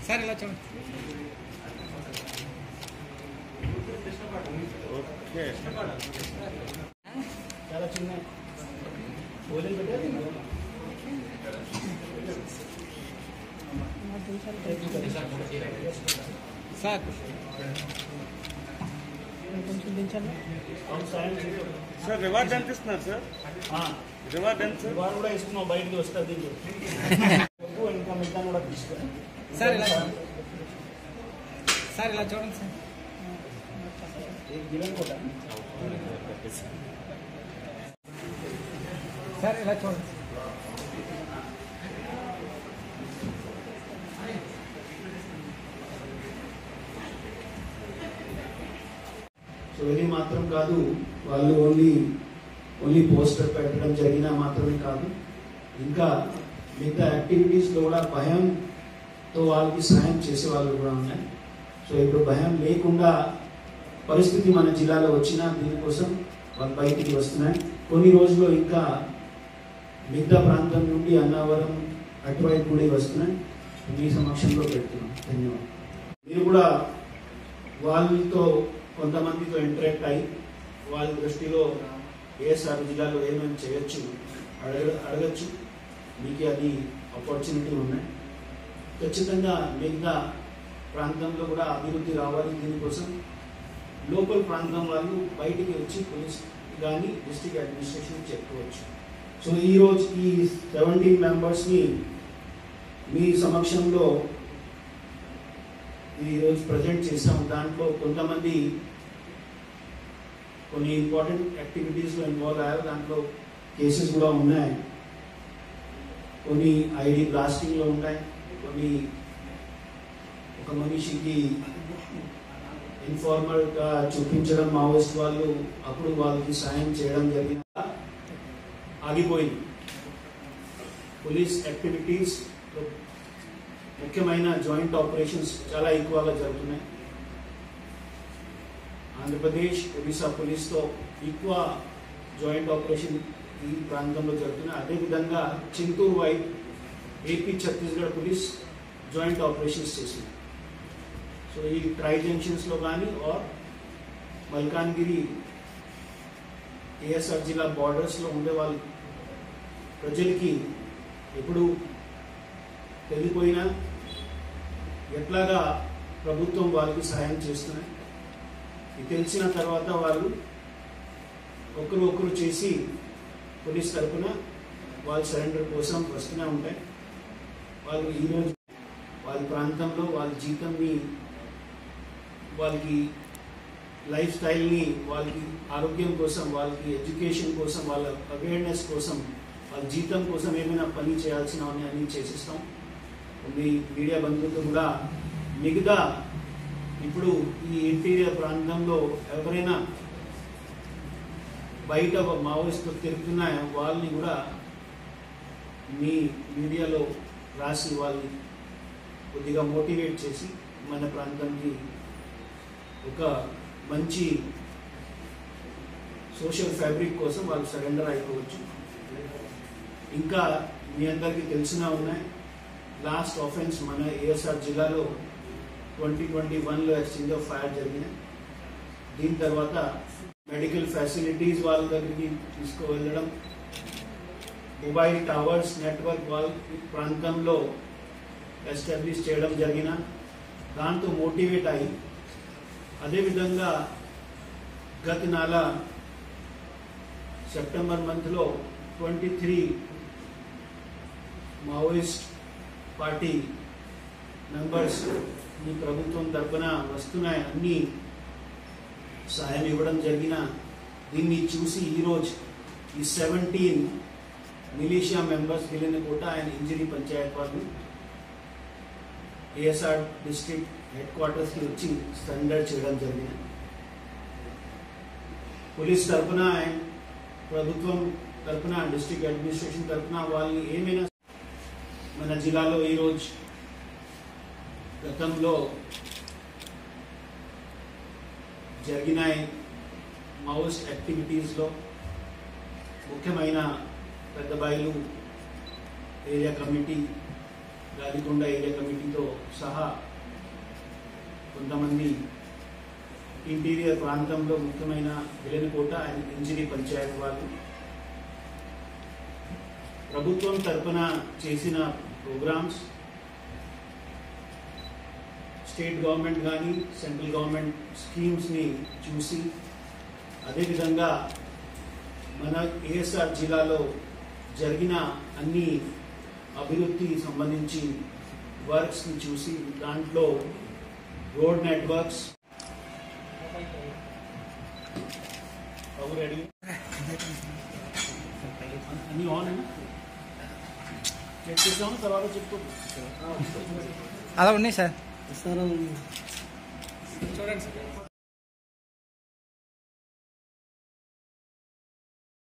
Sir ఇలా చూడండి. Okay చాలా చిన్న సార్ సార్ రివార్డ్ ఎంత ఇస్తున్నారు సార్? రివార్డ్ ఎంత సార్? రివార్డ్ కూడా ఇస్తున్నాం, బయటికి వస్తుంది ఇంకా మిగతా కూడా తీసుకోండి సార్. ఇలా సార్ ఇలా చూడండి సార్. సార్ ఇలా చూడండి. సో ఇది మాత్రం కాదు, వాళ్ళు ఓన్లీ పోస్టర్ పెట్టడం జరిగినా మాత్రమే కాదు, ఇంకా మిగతా యాక్టివిటీస్లో కూడా భయంతో వాళ్ళకి సాయం చేసే వాళ్ళు కూడా ఉన్నాయి. సో ఇప్పుడు భయం లేకుండా పరిస్థితి మన జిల్లాలో వచ్చినా దీనికోసం వాళ్ళు బయటికి వస్తున్నాయి. కొన్ని రోజుల్లో ఇంకా మిగతా ప్రాంతం నుండి అన్నవరం అటువైపు కూడా వస్తున్నాయి. మీ సమక్షంలో పెడుతున్నాం. ధన్యవాదాలు. మీరు కూడా వాళ్ళతో కొంతమందితో ఇంటరాక్ట్ అయ్యి వాళ్ళ దృష్టిలో ఏఎస్ఆర్ జిల్లాలో ఏమేమి చేయొచ్చు అడగచ్చు. మీకు అది ఆపర్చునిటీ ఉన్నాయి. ఖచ్చితంగా మిగతా ప్రాంతంలో కూడా అభివృద్ధి రావాలి. దీనికోసం లోకల్ ప్రాంతం వాళ్ళు బయటికి వచ్చి పోలీస్ కానీ డిస్ట్రిక్ట్ అడ్మినిస్ట్రేషన్ చెప్పుకోవచ్చు. సో ఈరోజు ఈ 17 మెంబర్స్ని మీ సమక్షంలో ఈరోజు ప్రజెంట్ చేసాం. దాంట్లో కొంతమంది కొన్ని ఇంపార్టెంట్ యాక్టివిటీస్లో ఇన్వాల్వ్ అయ్యారు. దాంట్లో కేసెస్ కూడా ఉన్నాయి. కొన్ని ఐడి బ్లాస్టింగ్లో ఉన్నాయి. కొన్ని ఒక మనిషికి ఇన్ఫార్మల్గా చూపించడం మావోయిస్ట్ వాళ్ళు, అప్పుడు వాళ్ళకి సాయం చేయడం జరిగిన ఆగిపోయింది. పోలీస్ యాక్టివిటీస్ ముఖ్యమైన జాయింట్ ఆపరేషన్స్ చాలా ఎక్కువగా జరుగుతున్నాయి. ఆంధ్రప్రదేశ్ ఒడిశా పోలీస్తో ఎక్కువ జాయింట్ ఆపరేషన్ ఈ ప్రాంతంలో జరుగుతున్నాయి. అదేవిధంగా చింతూరు వైపు AP Chhattisgarh police joint operations చేసింది. సో ఈ ట్రై జంక్షన్స్లో కానీ ఆర్ మల్కాన్గిరి ఏఎస్ఆర్ జిల్లా బార్డర్స్లో ఉండే వాళ్ళు ప్రజలకి ఎప్పుడు తెలిపోయినా ఎట్లాగా ప్రభుత్వం వాళ్ళకి సహాయం చేస్తున్నాయి. ఇది తెలిసిన తర్వాత వాళ్ళు ఒకరు చేసి పోలీస్ తరఫున వాళ్ళ సరెండర్ కోసం వస్తూనే ఉంటాయి. వాళ్ళు ఈరోజు వాళ్ళ ప్రాంతంలో వాళ్ళ జీతంని, వాళ్ళకి లైఫ్ స్టైల్ని, వాళ్ళకి ఆరోగ్యం కోసం, వాళ్ళకి ఎడ్యుకేషన్ కోసం, వాళ్ళ అవేర్నెస్ కోసం, వాళ్ళ జీతం కోసం ఏమైనా పని చేయాల్సినవన్నీ అన్నీ చేసిస్తాం. మీ మీడియా బంధువులతో కూడా మిగతా ఇప్పుడు ఈ ఇంటీరియర్ ప్రాంతంలో ఎవరైనా బయట మావోయిస్టులు తిరుగుతున్నాయో వాళ్ళని కూడా మీ మీడియాలో రాసి వాళ్ళని కొద్దిగా మోటివేట్ చేసి మన ప్రాంతానికి ఒక మంచి సోషల్ ఫ్యాబ్రిక్ కోసం వాళ్ళు సరెండర్ అయిపోవచ్చు. ఇంకా మీ అందరికీ తెలిసినా ఉన్నాయి, లాస్ట్ ఆఫెన్స్ మన ఏఎస్ఆర్ జిల్లాలో 2021లో ఎక్స్చేంజ్ ఆఫ్ ఫైర్ జరిగినాయి. దీని తర్వాత మెడికల్ ఫెసిలిటీస్ వాళ్ళ దగ్గరికి తీసుకువెళ్ళడం, మొబైల్ టవర్స్ నెట్వర్క్ వాళ్ళ ప్రాంతంలో ఎస్టాబ్లిష్ చేయడం జరిగిన, దాంతో మోటివేట్ అయ్యి అదేవిధంగా గత నెల సెప్టెంబర్ మంత్లో 23 మావోయిస్ట్ పార్టీ మెంబర్స్ ఈ ప్రభుత్వం తరఫున వస్తున్నాయి అన్ని సాయం ఇవ్వడం జరిగిన, దీన్ని చూసి ఈరోజు ఈ 17 మిలిషియా మెంబర్స్ వీళ్ళని కూడా ఆయన ఇంజరీ పంచాయత్ వాళ్ళు ఏఎస్ఆర్ డిస్ట్రిక్ట్ హెడ్ క్వార్టర్స్కి వచ్చి సరెండర్ చేయడం జరిగింది. పోలీస్ తరఫున అండ్ ప్రభుత్వం తరఫున డిస్ట్రిక్ట్ అడ్మినిస్ట్రేషన్ తరఫున వాళ్ళు ఏమైనా మన జిల్లాలో ఈరోజు గతంలో జరిగిన మావోయిస్ట్ యాక్టివిటీస్లో ముఖ్యమైన పెద్దబాయిలు ఏరియా కమిటీ, గాలికొండ ఏరియా కమిటీతో సహా కొంతమంది ఇంటీరియర్ ప్రాంతంలో ముఖ్యమైన విలనకోట అండ్ ఇంజిరీ పంచాయత్ వాళ్ళు ప్రభుత్వం తరపున చేసిన ప్రోగ్రామ్స్, స్టేట్ గవర్నమెంట్ కానీ సెంట్రల్ గవర్నమెంట్ స్కీమ్స్ని చూసి, అదేవిధంగా మన ఏఎస్ఆర్ జిల్లాలో జరిగిన అన్ని అభివృద్ధి సంబంధించి వర్క్స్ని చూసి, దాంట్లో రోడ్ నెట్వర్క్స్ రెడీ అన్నీ ఆన్ అయినా చెక్ చేసాము, తర్వాత చెప్పుకో. అలా ఉన్నాయి సార్. చూడండి సార్.